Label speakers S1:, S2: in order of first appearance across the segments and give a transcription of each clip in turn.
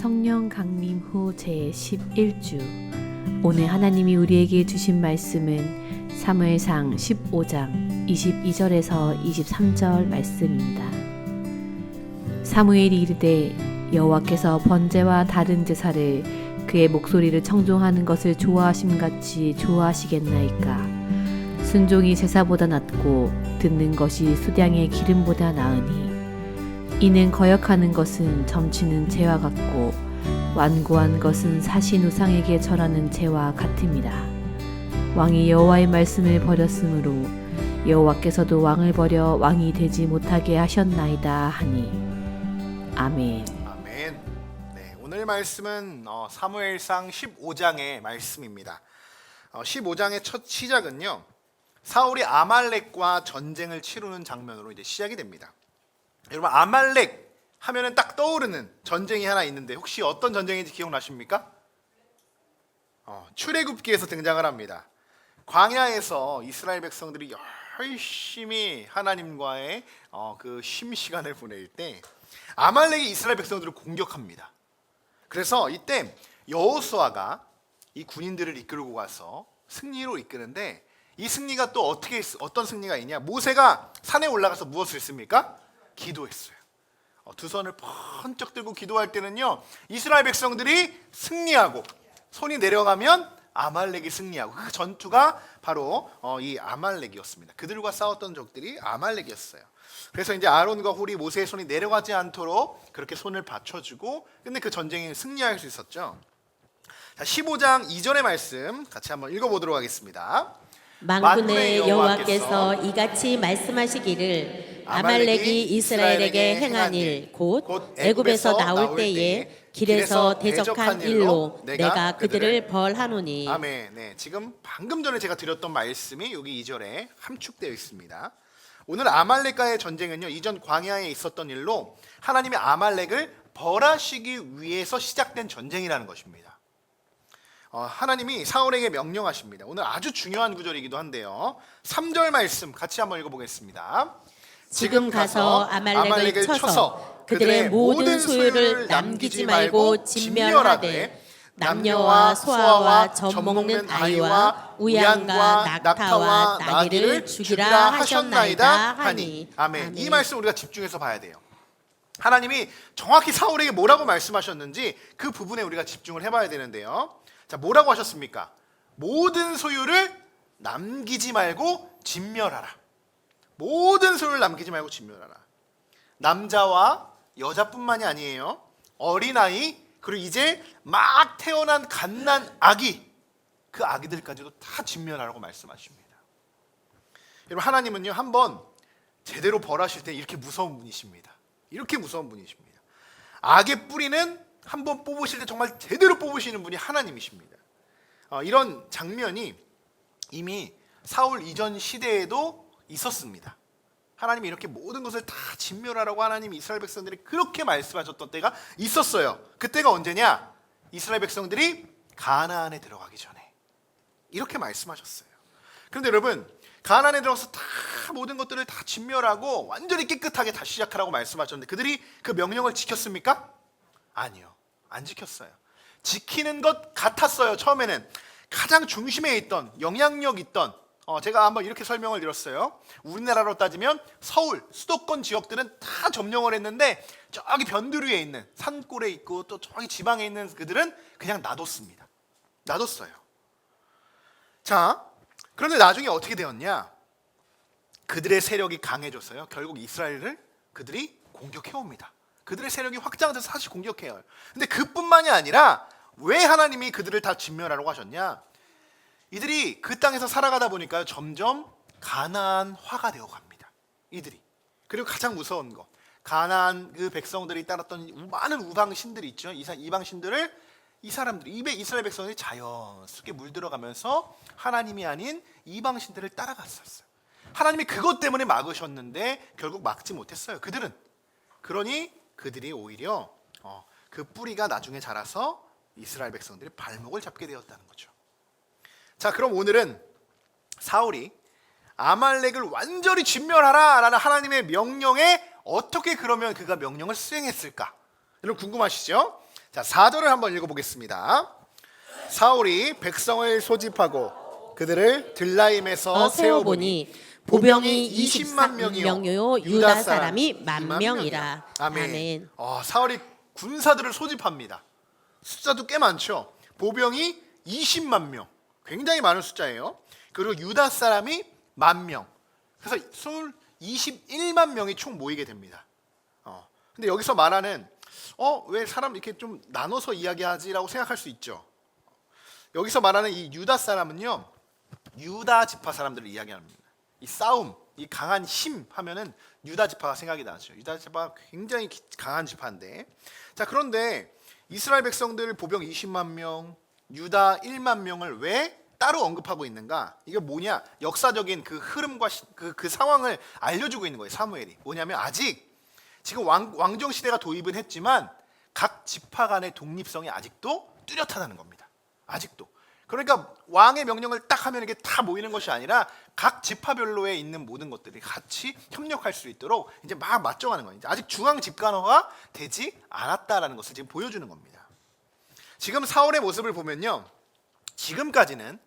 S1: 성령 강림 후 제11주 오늘 하나님이 우리에게 주신 말씀은 사무엘상 15장 22절에서 23절 말씀입니다. 사무엘이 이르되 여호와께서 번제와 다른 제사를 그의 목소리를 청종하는 것을 좋아하심같이 좋아하시겠나이까. 순종이 제사보다 낫고 듣는 것이 수량의 기름보다 나으니 이는 거역하는 것은 점치는 재와 같고 완고한 것은 사신 우상에게 절하는 재와 같음이라. 왕이 여호와의 말씀을 버렸으므로 여호와께서도 왕을 버려 왕이 되지 못하게 하셨나이다 하니. 아멘.
S2: 아멘. 네, 오늘 말씀은 사무엘상 15장의 말씀입니다. 15장의 첫 시작은요, 사울이 아말렉과 전쟁을 치르는 장면으로 이제 시작이 됩니다. 여러분, 아말렉 하면은 딱 떠오르는 전쟁이 하나 있는데 혹시 어떤 전쟁인지 기억나십니까? 출애굽기에서 등장을 합니다. 광야에서 이스라엘 백성들이 열심히 하나님과의 그 쉼 시간을 보낼 때 아말렉이 이스라엘 백성들을 공격합니다. 그래서 이때 여호수아가 이 군인들을 이끌고 가서 승리로 이끄는데, 이 승리가 또 어떤 승리가 있냐? 모세가 산에 올라가서 무엇을 했습니까? 기도했어요. 두 손을 번쩍 들고 기도할 때는요, 이스라엘 백성들이 승리하고 손이 내려가면 아말렉이 승리하고, 그 전투가 바로 이 아말렉이었습니다. 그들과 싸웠던 적들이 아말렉이었어요. 그래서 이제 아론과 홀이 모세의 손이 내려가지 않도록 그렇게 손을 받쳐주고, 근데 그 전쟁에 승리할 수 있었죠. 자, 15장 2절의 말씀 같이 한번 읽어보도록 하겠습니다.
S3: 만군의 여호와께서 이같이 말씀하시기를 아말렉이 이스라엘에게 행한 일 곧 애굽에서 나올 때에 길에서 대적한 일로 내가 그들을 벌하노니.
S2: 아멘. 네, 지금 방금 전에 제가 드렸던 말씀이 여기 2절에 함축되어 있습니다. 오늘 아말렉과의 전쟁은요, 이전 광야에 있었던 일로 하나님이 아말렉을 벌하시기 위해서 시작된 전쟁이라는 것입니다. 하나님이 사울에게 명령하십니다. 오늘 아주 중요한 구절이기도 한데요, 3절 말씀 같이 한번 읽어보겠습니다.
S3: 지금 가서 아말렉을 쳐서 그들의 모든 소유를 남기지 말고 진멸하되 남녀와 소아와 젖먹는 아이와 우양과 낙타와 나귀를 죽이라 하셨나이다 하니.
S2: 아멘. 이 말씀 우리가 집중해서 봐야 돼요. 하나님이 정확히 사울에게 뭐라고 말씀하셨는지 그 부분에 우리가 집중을 해봐야 되는데요. 자, 뭐라고 하셨습니까? 모든 소유를 남기지 말고 진멸하라. 모든 소유를 남기지 말고 진멸하라. 남자와 여자뿐만이 아니에요. 어린아이, 그리고 이제 막 태어난 갓난 아기, 그 아기들까지도 다 진멸하라고 말씀하십니다. 여러분, 하나님은요, 한번 제대로 벌하실 때 이렇게 무서운 분이십니다. 이렇게 무서운 분이십니다. 악의 뿌리는 한번 뽑으실 때 정말 제대로 뽑으시는 분이 하나님이십니다. 이런 장면이 이미 사울 이전 시대에도 있었습니다. 하나님이 이렇게 모든 것을 다 진멸하라고 하나님이 이스라엘 백성들이 그렇게 말씀하셨던 때가 있었어요. 그때가 언제냐? 이스라엘 백성들이 가나안에 들어가기 전에 이렇게 말씀하셨어요. 그런데 여러분, 가나안에 들어가서 다 모든 것들을 다 진멸하고 완전히 깨끗하게 다시 시작하라고 말씀하셨는데 그들이 그 명령을 지켰습니까? 아니요, 안 지켰어요. 지키는 것 같았어요. 처음에는 가장 중심에 있던, 영향력 있던, 제가 한번 이렇게 설명을 드렸어요. 우리나라로 따지면 서울, 수도권 지역들은 다 점령을 했는데 저기 변두리에 있는 산골에 있고 또 저기 지방에 있는 그들은 그냥 놔뒀습니다. 놔뒀어요. 자, 그런데 나중에 어떻게 되었냐? 그들의 세력이 강해졌어요. 결국 이스라엘을 그들이 공격해옵니다. 그들의 세력이 확장돼서 다시 공격해요. 근데 그뿐만이 아니라 왜 하나님이 그들을 다 진멸하라고 하셨냐? 이들이 그 땅에서 살아가다 보니까 점점 가나안화가 되어 갑니다. 이들이. 그리고 가장 무서운 거, 가나안 그 백성들이 따랐던 많은 우방 신들이 있죠. 이방 신들을 이 사람들이, 이스라엘 백성들이 자연스럽게 물들어가면서 하나님이 아닌 이방 신들을 따라갔었어요. 하나님이 그것 때문에 막으셨는데 결국 막지 못했어요. 그들은. 그러니 그들이 오히려 그 뿌리가 나중에 자라서 이스라엘 백성들이 발목을 잡게 되었다는 거죠. 자, 그럼 오늘은 사울이 아말렉을 완전히 진멸하라 라는 하나님의 명령에 어떻게 그러면 그가 명령을 수행했을까? 여러분 궁금하시죠? 자, 4절을 한번 읽어보겠습니다. 사울이 백성을 소집하고 그들을 들라임에서 세워보니
S3: 보병이
S2: 20만
S3: 명이요 유다 사람이 10,000명이라.
S2: 아멘. 사울이 군사들을 소집합니다. 숫자도 꽤 많죠. 보병이 20만 명, 굉장히 많은 숫자예요. 그리고 유다 사람이 10,000명, 그래서 21만 명이 총 모이게 됩니다. 근데 여기서 말하는 왜 사람 이렇게 좀 나눠서 이야기하지라고 생각할 수 있죠. 여기서 말하는 이 유다 사람은요, 유다 지파 사람들을 이야기합니다. 이 싸움, 이 강한 힘 하면은 유다 지파가 생각이 나죠. 유다 지파가 굉장히 강한 지파인데, 자, 그런데 이스라엘 백성들 보병 20만 명, 유다 1만 명을 왜 따로 언급하고 있는가? 이게 뭐냐? 역사적인 그 흐름과 그 상황을 알려주고 있는 거예요. 사무엘이 뭐냐면, 아직 지금 왕정 시대가 도입은 했지만 각 지파 간의 독립성이 아직도 뚜렷하다는 겁니다. 아직도. 그러니까 왕의 명령을 딱 하면 이게 다 모이는 것이 아니라 각 지파별로에 있는 모든 것들이 같이 협력할 수 있도록 이제 막 맞춰가는 거예요. 아직 중앙 집권화가 되지 않았다라는 것을 지금 보여주는 겁니다. 지금 사울의 모습을 보면요, 지금까지는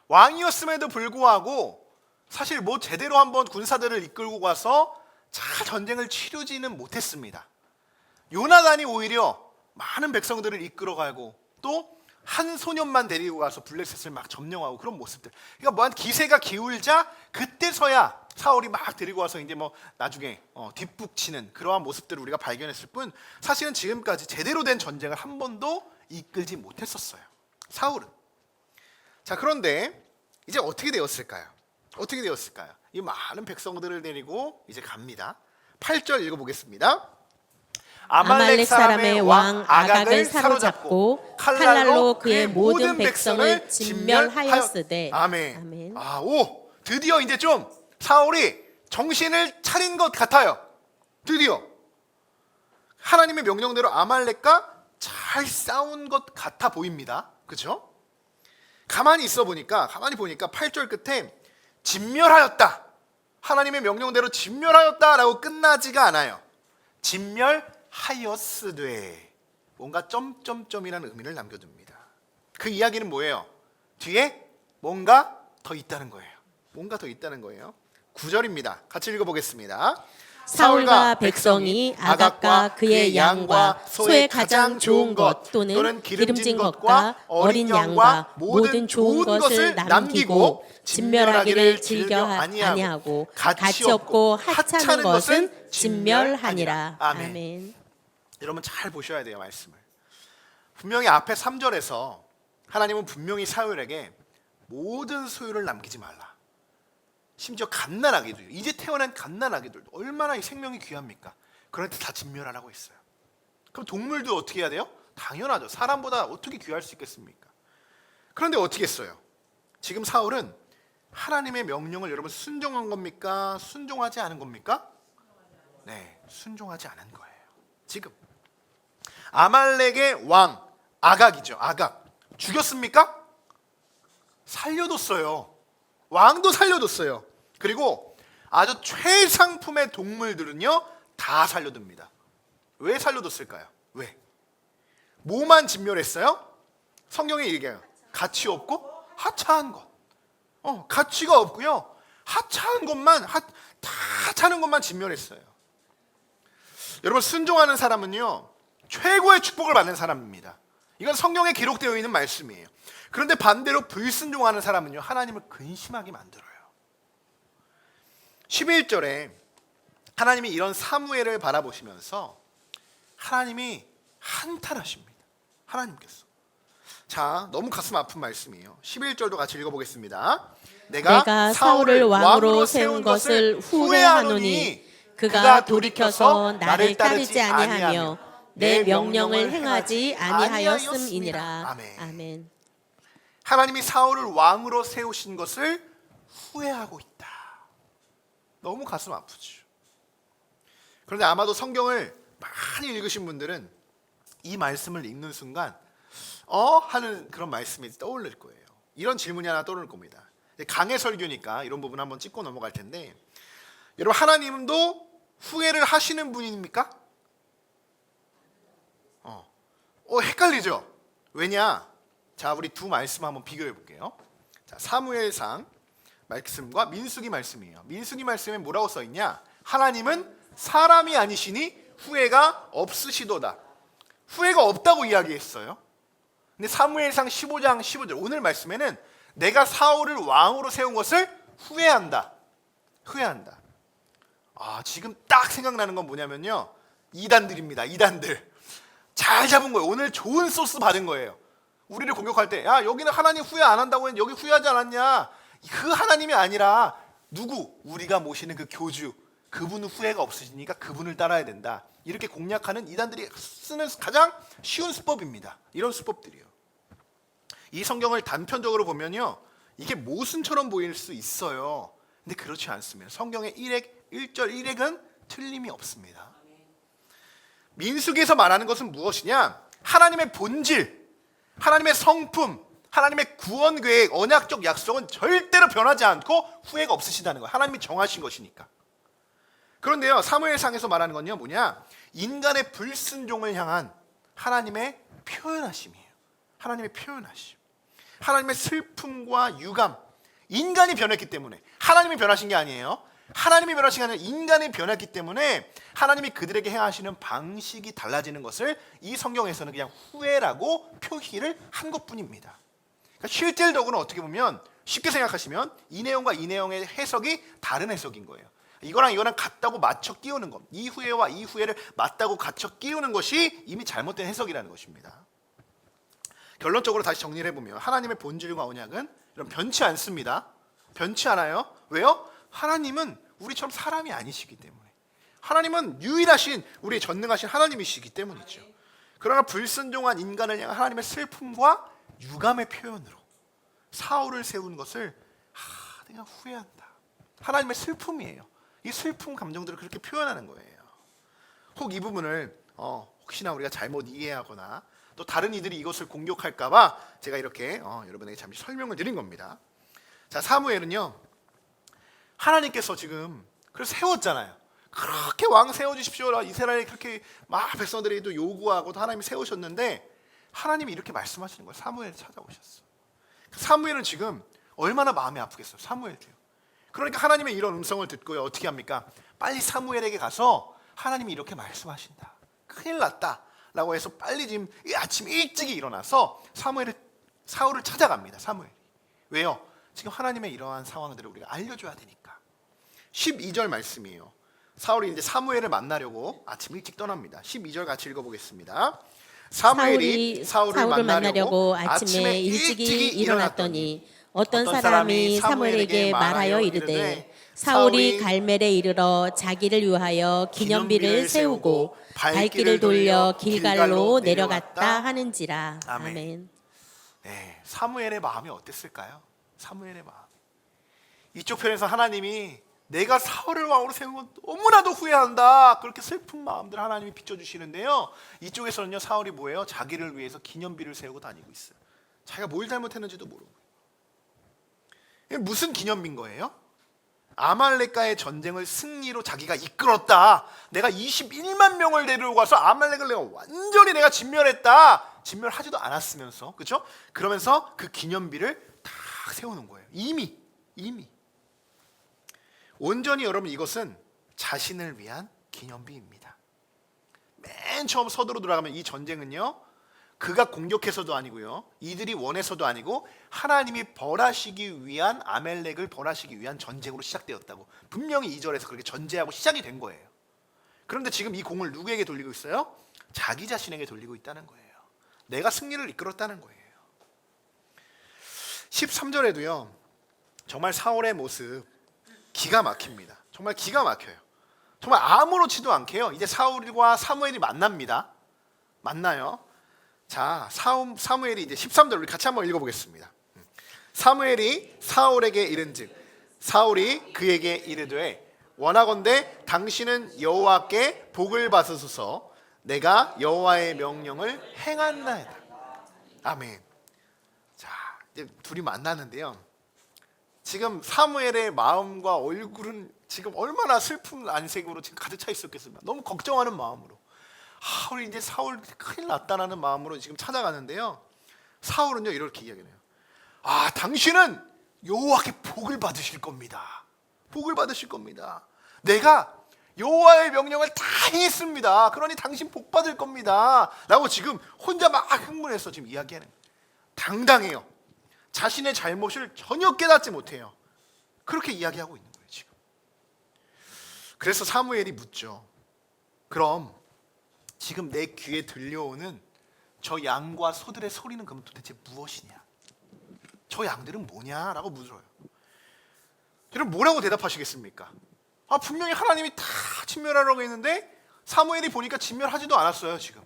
S2: 왕이었음에도 불구하고 사실 뭐 제대로 한번 군사들을 이끌고 가서 잘 전쟁을 치르지는 못했습니다. 요나단이 오히려 많은 백성들을 이끌어가고 또 한 소년만 데리고 가서 블레셋을 막 점령하고 그런 모습들. 그러니까 뭐한 기세가 기울자 그때서야 사울이 막 데리고 와서 이제 뭐 나중에 뒷북치는 그러한 모습들을 우리가 발견했을 뿐, 사실은 지금까지 제대로 된 전쟁을 한 번도 이끌지 못했었어요, 사울은. 자, 그런데 이제 어떻게 되었을까요? 어떻게 되었을까요? 이 많은 백성들을 데리고 이제 갑니다. 8절 읽어보겠습니다.
S3: 아말렉 사람의 왕 아각을 사로잡고 칼날로 그의 모든 백성을 진멸하였으되.
S2: 아멘. 드디어 이제 좀 사울이 정신을 차린 것 같아요. 드디어 하나님의 명령대로 아말렉과 잘 싸운 것 같아 보입니다. 그렇죠? 가만히 보니까 8절 끝에 진멸하였다, 하나님의 명령대로 진멸하였다라고 끝나지가 않아요. 진멸하였으되, 뭔가 점점점이라는 의미를 남겨둡니다. 그 이야기는 뭐예요? 뒤에 뭔가 더 있다는 거예요. 뭔가 더 있다는 거예요. 9절입니다. 같이 읽어보겠습니다.
S3: 사울과 백성이 아각과 그의 양과 소의 가장 좋은 것 또는 기름진 것과 어린 양과 모든 좋은 것을 남기고 진멸하기를 즐겨 아니하고 가치 없고 하찮은 것은 진멸하니라. 아멘.
S2: 여러분 잘 보셔야 돼요, 말씀을. 분명히 앞에 3절에서 하나님은 분명히 사울에게 모든 소유를 남기지 말라, 심지어 갓난아기들, 이제 태어난 갓난아기들도 얼마나 이 생명이 귀합니까? 그런데 다 진멸하라고 했어요. 그럼 동물도 어떻게 해야 돼요? 당연하죠. 사람보다 어떻게 귀할 수 있겠습니까? 그런데 어떻게 했어요? 지금 사울은 하나님의 명령을 여러분 순종한 겁니까? 순종하지 않은 겁니까? 네, 순종하지 않은 거예요. 지금 아말렉의 왕 아각이죠. 아각 죽였습니까? 살려뒀어요. 왕도 살려뒀어요. 그리고 아주 최상품의 동물들은요 다 살려둡니다. 왜 살려뒀을까요? 왜? 뭐만 진멸했어요? 성경에 얘기해요. 가치 없고 하찮은 것. 가치가 없고요, 하찮은 것만 다 하찮은 것만 진멸했어요. 여러분, 순종하는 사람은요 최고의 축복을 받는 사람입니다. 이건 성경에 기록되어 있는 말씀이에요. 그런데 반대로 불순종하는 사람은요 하나님을 근심하게 만들어요. 11절에 하나님이 이런 사무엘을 바라보시면서 하나님이 한탄하십니다. 하나님께서. 자, 너무 가슴 아픈 말씀이에요. 11절도 같이 읽어보겠습니다. 내가 사울을 왕으로 세운 것을 후회하노니 그가 돌이켜서 나를 따르지 아니하며 내 명령을 행하지 아니하였음이니라.
S3: 아멘.
S2: 하나님이 사울을 왕으로 세우신 것을 후회하고 있다. 너무 가슴 아프죠. 그런데 아마도 성경을 많이 읽으신 분들은 이 말씀을 읽는 순간 하는 그런 말씀이 떠오를 거예요. 이런 질문이 하나 떠오를 겁니다. 강해 설교니까 이런 부분 한번 짚고 넘어갈 텐데, 여러분 하나님도 후회를 하시는 분입니까? 헷갈리죠? 왜냐? 자, 우리 두 말씀 한번 비교해 볼게요. 자, 사무엘상 말씀과 민수기 말씀이에요. 민수기 말씀에 뭐라고 써 있냐? 하나님은 사람이 아니시니 후회가 없으시도다. 후회가 없다고 이야기했어요. 근데 사무엘상 15장 15절 오늘 말씀에는 내가 사울을 왕으로 세운 것을 후회한다. 후회한다. 지금 딱 생각나는 건 뭐냐면요. 이단들입니다. 이단들. 잘 잡은 거예요. 오늘 좋은 소스 받은 거예요. 우리를 공격할 때, 야, 여기는 하나님 후회 안 한다고 했는데 여기 후회하지 않았냐? 그 하나님이 아니라 누구? 우리가 모시는 그 교주. 그분은 후회가 없으시니까 그분을 따라야 된다. 이렇게 공략하는 이단들이 쓰는 가장 쉬운 수법입니다. 이런 수법들이요. 이 성경을 단편적으로 보면요. 이게 모순처럼 보일 수 있어요. 근데 그렇지 않습니다. 성경의 1절 1핵은 틀림이 없습니다. 민수기에서 말하는 것은 무엇이냐? 하나님의 본질, 하나님의 성품, 하나님의 구원 계획, 언약적 약속은 절대로 변하지 않고 후회가 없으시다는 거예요. 하나님이 정하신 것이니까. 그런데요, 사무엘상에서 말하는 건요, 뭐냐? 인간의 불순종을 향한 하나님의 표현하심이에요. 하나님의 표현하심. 하나님의 슬픔과 유감. 인간이 변했기 때문에. 하나님이 변하신 게 아니에요. 하나님이 변하신 게 아니라 인간이 변했기 때문에 하나님이 그들에게 행하시는 방식이 달라지는 것을 이 성경에서는 그냥 후회라고 표기를 한 것뿐입니다. 그러니까 실질적으로는 어떻게 보면 쉽게 생각하시면 이 내용과 이 내용의 해석이 다른 해석인 거예요. 이거랑 이거랑 같다고 맞춰 끼우는 것, 이 후회와 이 후회를 맞다고 갖춰 끼우는 것이 이미 잘못된 해석이라는 것입니다. 결론적으로 다시 정리를 해보면 하나님의 본질과 언약은 이런 변치 않습니다. 변치 않아요. 왜요? 하나님은 우리처럼 사람이 아니시기 때문에. 하나님은 유일하신 우리의 전능하신 하나님이시기 때문이죠. 그러나 불순종한 인간을 향한 하나님의 슬픔과 유감의 표현으로 사울을 세운 것을 내가 후회한다. 하나님의 슬픔이에요. 이 슬픔 감정들을 그렇게 표현하는 거예요. 혹 이 부분을 혹시나 우리가 잘못 이해하거나 또 다른 이들이 이것을 공격할까봐 제가 이렇게 여러분에게 잠시 설명을 드린 겁니다. 자, 사무엘은요, 하나님께서 지금 그래서 세웠잖아요. 그렇게 왕 세워주십시오. 이스라엘에 그렇게 막 백성들이 요구하고 하나님이 세우셨는데 하나님이 이렇게 말씀하시는 거예요. 사무엘을 찾아오셨어. 사무엘은 지금 얼마나 마음이 아프겠어요. 사무엘도요. 그러니까 하나님의 이런 음성을 듣고요, 어떻게 합니까? 빨리 사무엘에게 가서 하나님이 이렇게 말씀하신다. 큰일 났다. 라고 해서 빨리 지금 아침 일찍이 일어나서 사울을 찾아갑니다. 사무엘이. 왜요? 지금 하나님의 이러한 상황들을 우리가 알려줘야 되니까. 12절 말씀이에요. 사울이 이제 사무엘을 만나려고 아침 일찍 떠납니다. 12절 같이 읽어보겠습니다. 사무엘이 사울을 만나려고 아침에 일찍이 일어났더니
S3: 어떤 사람이 사무엘에게 말하여 이르되 사울이 갈멜에 이르러 자기를 위하여 기념비를 세우고 발길을 돌려 길갈로 내려갔다 하는지라. 아멘.
S2: 네, 사무엘의 마음이 어땠을까요? 사무엘의 마음. 이쪽 편에서 하나님이 내가 사울을 왕으로 세운 건 너무나도 후회한다. 그렇게 슬픈 마음들 하나님이 비춰주시는데요. 이쪽에서는요, 사울이 뭐예요? 자기를 위해서 기념비를 세우고 다니고 있어요. 자기가 뭘 잘못했는지도 모르고. 이게 무슨 기념비인 거예요? 아말렉과의 전쟁을 승리로 자기가 이끌었다. 내가 21만 명을 데려가서 아말렉을 내가 완전히 내가 진멸했다. 진멸하지도 않았으면서, 그렇죠? 그러면서 그 기념비를 딱 세우는 거예요. 이미. 온전히 여러분 이것은 자신을 위한 기념비입니다. 맨 처음 서두로 들어가면 이 전쟁은요, 그가 공격해서도 아니고요, 이들이 원해서도 아니고 하나님이 벌하시기 위한, 아멜렉을 벌하시기 위한 전쟁으로 시작되었다고 분명히 2절에서 그렇게 전제하고 시작이 된 거예요. 그런데 지금 이 공을 누구에게 돌리고 있어요? 자기 자신에게 돌리고 있다는 거예요. 내가 승리를 이끌었다는 거예요. 13절에도요 정말 사울의 모습 기가 막힙니다. 정말 기가 막혀요. 정말 아무렇지도 않게요, 이제 사울과 사무엘이 만납니다. 만나요. 자, 사무엘이 이제 13절 우리 같이 한번 읽어보겠습니다. 사무엘이 사울에게 이른즉 사울이 그에게 이르되 원하건대 당신은 여호와께 복을 받으소서. 내가 여호와의 명령을 행한나이다. 아멘. 자, 이제 둘이 만나는데요, 지금 사무엘의 마음과 얼굴은 지금 얼마나 슬픈 안색으로 지금 가득 차 있었겠습니까? 너무 걱정하는 마음으로. 우리 이제 사울 큰일 났다라는 마음으로 지금 찾아가는데요. 사울은요 이렇게 이야기해요. 당신은 여호와께 복을 받으실 겁니다. 복을 받으실 겁니다. 내가 여호와의 명령을 다 행했습니다. 그러니 당신 복 받을 겁니다. 라고 지금 혼자 막 흥분해서 지금 이야기하는 거예요. 당당해요. 자신의 잘못을 전혀 깨닫지 못해요. 그렇게 이야기하고 있는 거예요 지금. 그래서 사무엘이 묻죠. 그럼 지금 내 귀에 들려오는 저 양과 소들의 소리는 그럼 도대체 무엇이냐? 저 양들은 뭐냐라고 물어요. 여러분 뭐라고 대답하시겠습니까? 분명히 하나님이 다 진멸하라고 했는데 사무엘이 보니까 진멸하지도 않았어요 지금.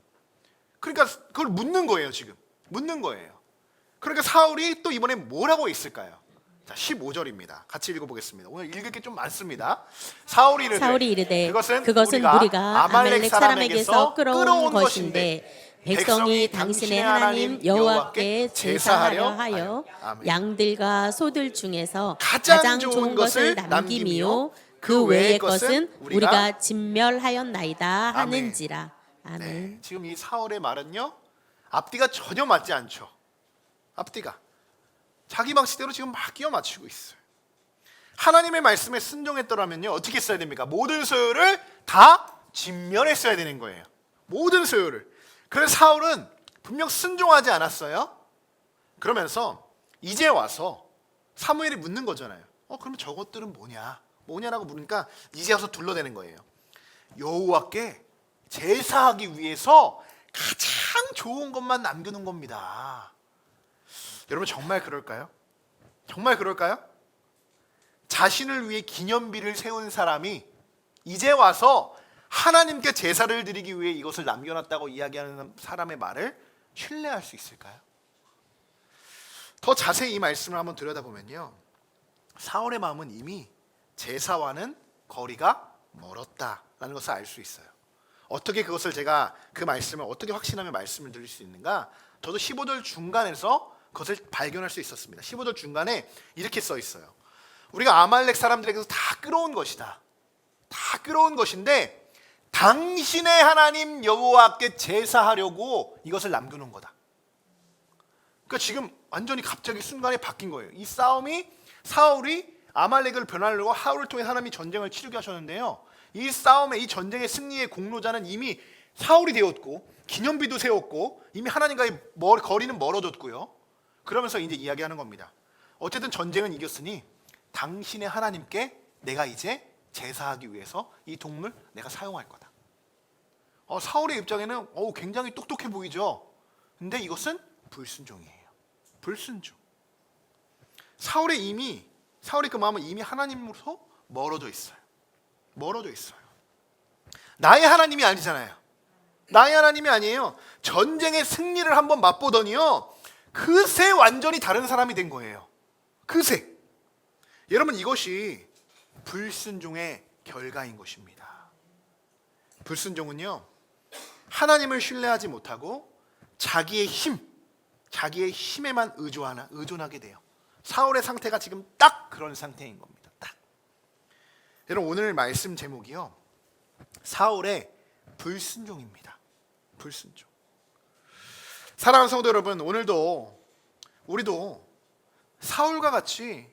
S2: 그러니까 그걸 묻는 거예요 지금. 묻는 거예요. 그러니까 사울이 또 이번에 뭐라고 했을까요? 자, 15절입니다. 같이 읽어보겠습니다. 오늘 읽을 게 좀 많습니다. 사울이 이르되
S3: 그것은 우리가 아말렉 사람에게서 끌어온 것인데 백성이 당신의 하나님 여호와께 제사하려 하여 양들과 소들 중에서 가장 좋은 것을 남김이요 그 외의 것은 우리가 진멸하였나이다 하는지라. 아멘.
S2: 네, 지금 이 사울의 말은요 앞뒤가 전혀 맞지 않죠. 앞뒤가 자기 방식대로 지금 막 끼워 맞추고 있어요. 하나님의 말씀에 순종했더라면요 어떻게 했어야 됩니까? 모든 소유를 다 진멸했어야 되는 거예요. 모든 소유를. 그래서 사울은 분명 순종하지 않았어요. 그러면서 이제 와서 사무엘이 묻는 거잖아요. 그러면 저것들은 뭐냐라고 물으니까 이제 와서 둘러대는 거예요. 여호와께 제사하기 위해서 가장 좋은 것만 남겨놓은 겁니다. 여러분 정말 그럴까요? 정말 그럴까요? 자신을 위해 기념비를 세운 사람이 이제 와서 하나님께 제사를 드리기 위해 이것을 남겨놨다고 이야기하는 사람의 말을 신뢰할 수 있을까요? 더 자세히 이 말씀을 한번 들여다보면요 사울의 마음은 이미 제사와는 거리가 멀었다라는 것을 알 수 있어요. 어떻게 그것을 제가 그 말씀을 어떻게 확신하며 말씀을 드릴 수 있는가? 저도 15절 중간에서 그것을 발견할 수 있었습니다. 15절 중간에 이렇게 써 있어요. 우리가 아말렉 사람들에게서 다 끌어온 것이다. 다 끌어온 것인데 당신의 하나님 여호와께 제사하려고 이것을 남겨놓은 거다. 그러니까 지금 완전히 갑자기 순간에 바뀐 거예요. 이 싸움이 사울이 아말렉을 변하려고 하울을 통해 하나님이 전쟁을 치르게 하셨는데요. 이 싸움의 이 전쟁의 승리의 공로자는 이미 사울이 되었고 기념비도 세웠고 이미 하나님과의 거리는 멀어졌고요. 그러면서 이제 이야기하는 겁니다. 어쨌든 전쟁은 이겼으니 당신의 하나님께 내가 이제 제사하기 위해서 이 동물 내가 사용할 거다. 사울의 입장에는 굉장히 똑똑해 보이죠. 근데 이것은 불순종이에요. 불순종. 사울의 그 마음은 이미 하나님으로서 멀어져 있어요. 멀어져 있어요. 나의 하나님이 아니잖아요. 나의 하나님이 아니에요. 전쟁의 승리를 한번 맛보더니요 그새 완전히 다른 사람이 된 거예요. 그새. 여러분 이것이 불순종의 결과인 것입니다. 불순종은요 하나님을 신뢰하지 못하고 자기의 힘에만 의존하게 돼요. 사울의 상태가 지금 딱 그런 상태인 겁니다. 딱. 여러분 오늘 말씀 제목이요 사울의 불순종입니다. 불순종. 사랑하는 성도 여러분, 오늘도 우리도 사울과 같이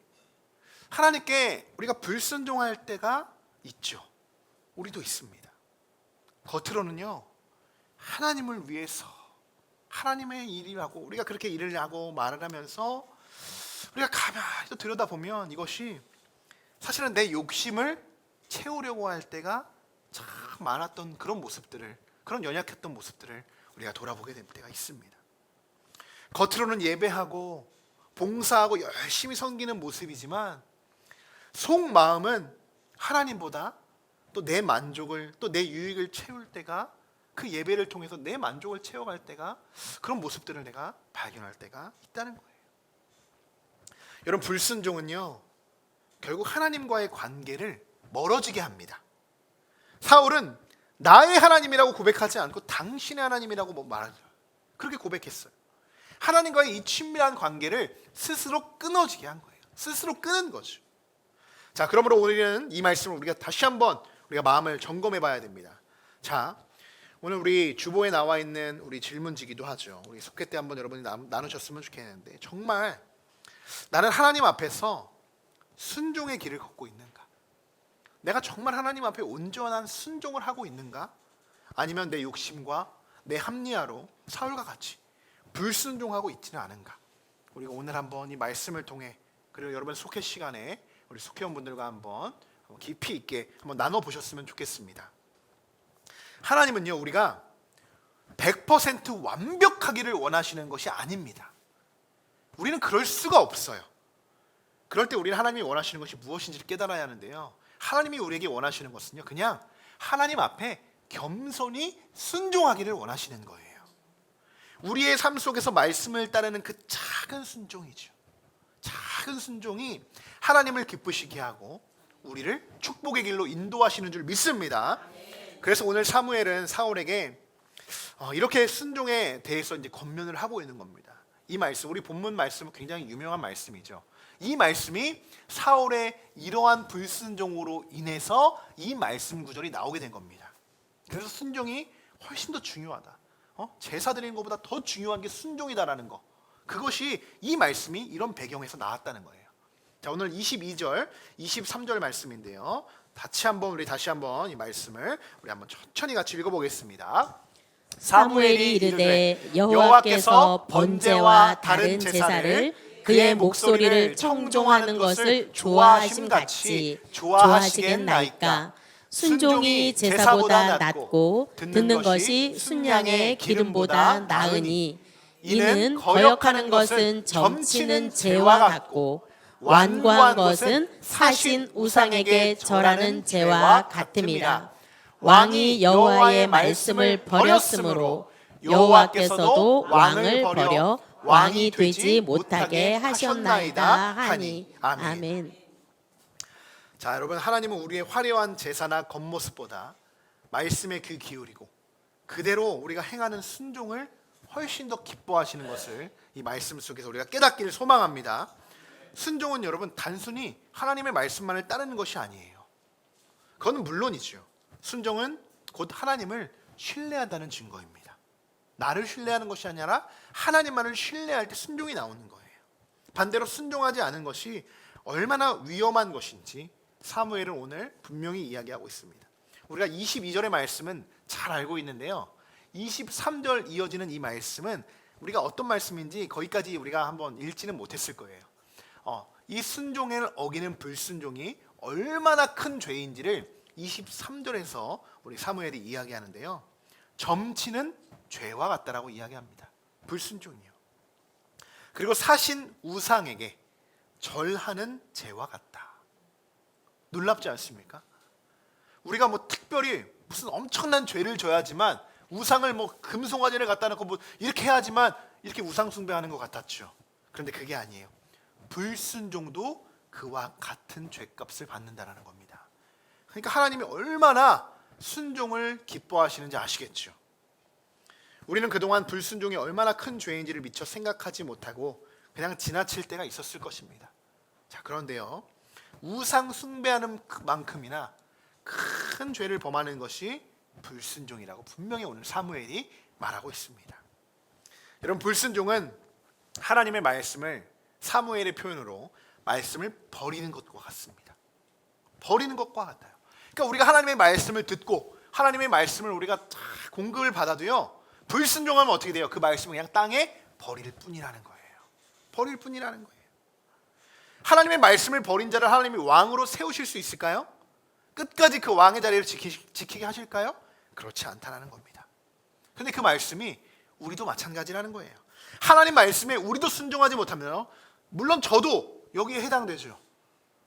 S2: 하나님께 우리가 불순종할 때가 있죠. 우리도 있습니다. 겉으로는요 하나님을 위해서 하나님의 일이라고 우리가 그렇게 일을 하고 말을 하면서 우리가 가만히 또 들여다보면 이것이 사실은 내 욕심을 채우려고 할 때가 참 많았던 그런 모습들을, 그런 연약했던 모습들을 우리가 돌아보게 될 때가 있습니다. 겉으로는 예배하고 봉사하고 열심히 섬기는 모습이지만 속마음은 하나님보다 또 내 만족을, 또 내 유익을 채울 때가, 그 예배를 통해서 내 만족을 채워갈 때가, 그런 모습들을 내가 발견할 때가 있다는 거예요. 여러분 불순종은요 결국 하나님과의 관계를 멀어지게 합니다. 사울은 나의 하나님이라고 고백하지 않고 당신의 하나님이라고 말하죠. 그렇게 고백했어요. 하나님과의 이 친밀한 관계를 스스로 끊어지게 한 거예요. 스스로 끊은 거죠. 자, 그러므로 우리는 이 말씀을 우리가 다시 한번 우리가 마음을 점검해 봐야 됩니다. 자, 오늘 우리 주보에 나와 있는 우리 질문지기도 하죠. 우리 속회 때 한번 여러분이 나누셨으면 좋겠는데, 정말 나는 하나님 앞에서 순종의 길을 걷고 있는가? 내가 정말 하나님 앞에 온전한 순종을 하고 있는가? 아니면 내 욕심과 내 합리화로 사울과 같이 불순종하고 있지는 않은가? 우리가 오늘 한번 이 말씀을 통해, 그리고 여러분 속회 시간에 우리 속회원분들과 한번 깊이 있게 한번 나눠보셨으면 좋겠습니다. 하나님은요, 우리가 100% 완벽하기를 원하시는 것이 아닙니다. 우리는 그럴 수가 없어요. 그럴 때 우리는 하나님이 원하시는 것이 무엇인지를 깨달아야 하는데요, 하나님이 우리에게 원하시는 것은요, 그냥 하나님 앞에 겸손히 순종하기를 원하시는 거예요. 우리의 삶 속에서 말씀을 따르는 그 작은 순종이죠. 작은 순종이 하나님을 기쁘시게 하고 우리를 축복의 길로 인도하시는 줄 믿습니다. 그래서 오늘 사무엘은 사울에게 이렇게 순종에 대해서 이제 권면을 하고 있는 겁니다. 이 말씀, 우리 본문 말씀은 굉장히 유명한 말씀이죠. 이 말씀이 사울의 이러한 불순종으로 인해서 이 말씀 구절이 나오게 된 겁니다. 그래서 순종이 훨씬 더 중요하다. 제사 드리는 것보다 더 중요한 게 순종이다라는 거. 그것이 이 말씀이 이런 배경에서 나왔다는 거예요. 자, 오늘 22절, 23절 말씀인데요. 다시 한번 이 말씀을 우리 한번 천천히 같이 읽어보겠습니다.
S3: 사무엘이 이르되 여호와께서 번제와 다른 제사를 그의 목소리를 청종하는 것을 좋아하심 같이 좋아하시겠나이까. 순종이 제사보다 낫고 듣는 것이 순양의 기름보다 나으니 이는 거역하는 것은 점치는 죄와 같고 완고한 것은 사신 우상에게 절하는 죄와 같음이라. 왕이 여호와의 말씀을 버렸으므로 여호와께서도 왕을 버려 왕이 되지 못하게 하셨나이다 하니. 아멘.
S2: 자, 여러분, 하나님은 우리의 화려한 제사나 겉모습보다 말씀에 귀 기울이고 그대로 우리가 행하는 순종을 훨씬 더 기뻐하시는 것을 이 말씀 속에서 우리가 깨닫기를 소망합니다. 순종은 여러분 단순히 하나님의 말씀만을 따르는 것이 아니에요. 그건 물론이죠. 순종은 곧 하나님을 신뢰한다는 증거입니다. 나를 신뢰하는 것이 아니라 하나님만을 신뢰할 때 순종이 나오는 거예요. 반대로 순종하지 않은 것이 얼마나 위험한 것인지 사무엘은 오늘 분명히 이야기하고 있습니다. 우리가 22절의 말씀은 잘 알고 있는데요, 23절 이어지는 이 말씀은 우리가 어떤 말씀인지 거기까지 우리가 한번 읽지는 못했을 거예요. 이 순종을 어기는 불순종이 얼마나 큰 죄인지를 23절에서 우리 사무엘이 이야기하는데요, 점치는 죄와 같다라고 이야기합니다. 불순종이요. 그리고 사신 우상에게 절하는 죄와 같다. 놀랍지 않습니까? 우리가 뭐 특별히 무슨 엄청난 죄를 져야지만, 우상을 뭐 금송아지를 갖다 놓고 뭐 이렇게 해야지만 이렇게 우상 숭배하는 것 같았죠. 그런데 그게 아니에요. 불순종도 그와 같은 죄값을 받는다라는 겁니다. 그러니까 하나님이 얼마나 순종을 기뻐하시는지 아시겠죠. 우리는 그동안 불순종이 얼마나 큰 죄인지를 미처 생각하지 못하고 그냥 지나칠 때가 있었을 것입니다. 자, 그런데요, 우상 숭배하는 만큼이나 큰 죄를 범하는 것이 불순종이라고 분명히 오늘 사무엘이 말하고 있습니다. 여러분, 불순종은 하나님의 말씀을 사무엘의 표현으로 말씀을 버리는 것과 같습니다. 버리는 것과 같아요. 그러니까 우리가 하나님의 말씀을 듣고 하나님의 말씀을 우리가 다 공급을 받아도요, 불순종하면 어떻게 돼요? 그 말씀을 그냥 땅에 버릴 뿐이라는 거예요. 버릴 뿐이라는 거예요. 하나님의 말씀을 버린 자를 하나님이 왕으로 세우실 수 있을까요? 끝까지 그 왕의 자리를 지키게 하실까요? 그렇지 않다는 겁니다. 그런데 그 말씀이 우리도 마찬가지라는 거예요. 하나님 말씀에 우리도 순종하지 못하면, 물론 저도 여기에 해당되죠.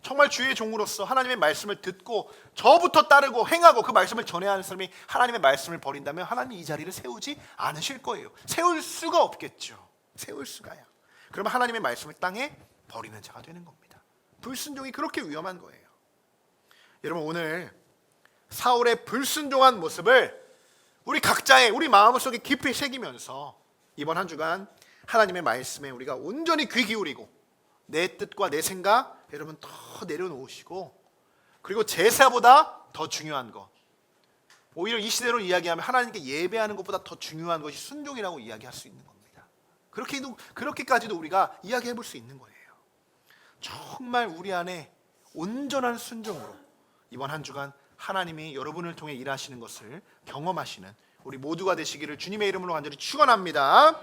S2: 정말 주의 종으로서 하나님의 말씀을 듣고 저부터 따르고 행하고 그 말씀을 전해야 하는 사람이 하나님의 말씀을 버린다면 하나님이 이 자리를 세우지 않으실 거예요. 세울 수가 없겠죠. 세울 수가요. 그러면 하나님의 말씀을 땅에 버리는 자가 되는 겁니다. 불순종이 그렇게 위험한 거예요. 여러분, 오늘 사울의 불순종한 모습을 우리 각자의 우리 마음속에 깊이 새기면서 이번 한 주간 하나님의 말씀에 우리가 온전히 귀 기울이고 내 뜻과 내 생각 여러분 더 내려놓으시고, 그리고 제사보다 더 중요한 것, 오히려 이 시대로 이야기하면 하나님께 예배하는 것보다 더 중요한 것이 순종이라고 이야기할 수 있는 겁니다. 그렇게까지도 우리가 이야기해 볼 수 있는 거예요. 정말 우리 안에 온전한 순종으로 이번 한 주간 하나님이 여러분을 통해 일하시는 것을 경험하시는 우리 모두가 되시기를 주님의 이름으로 간절히 축원합니다.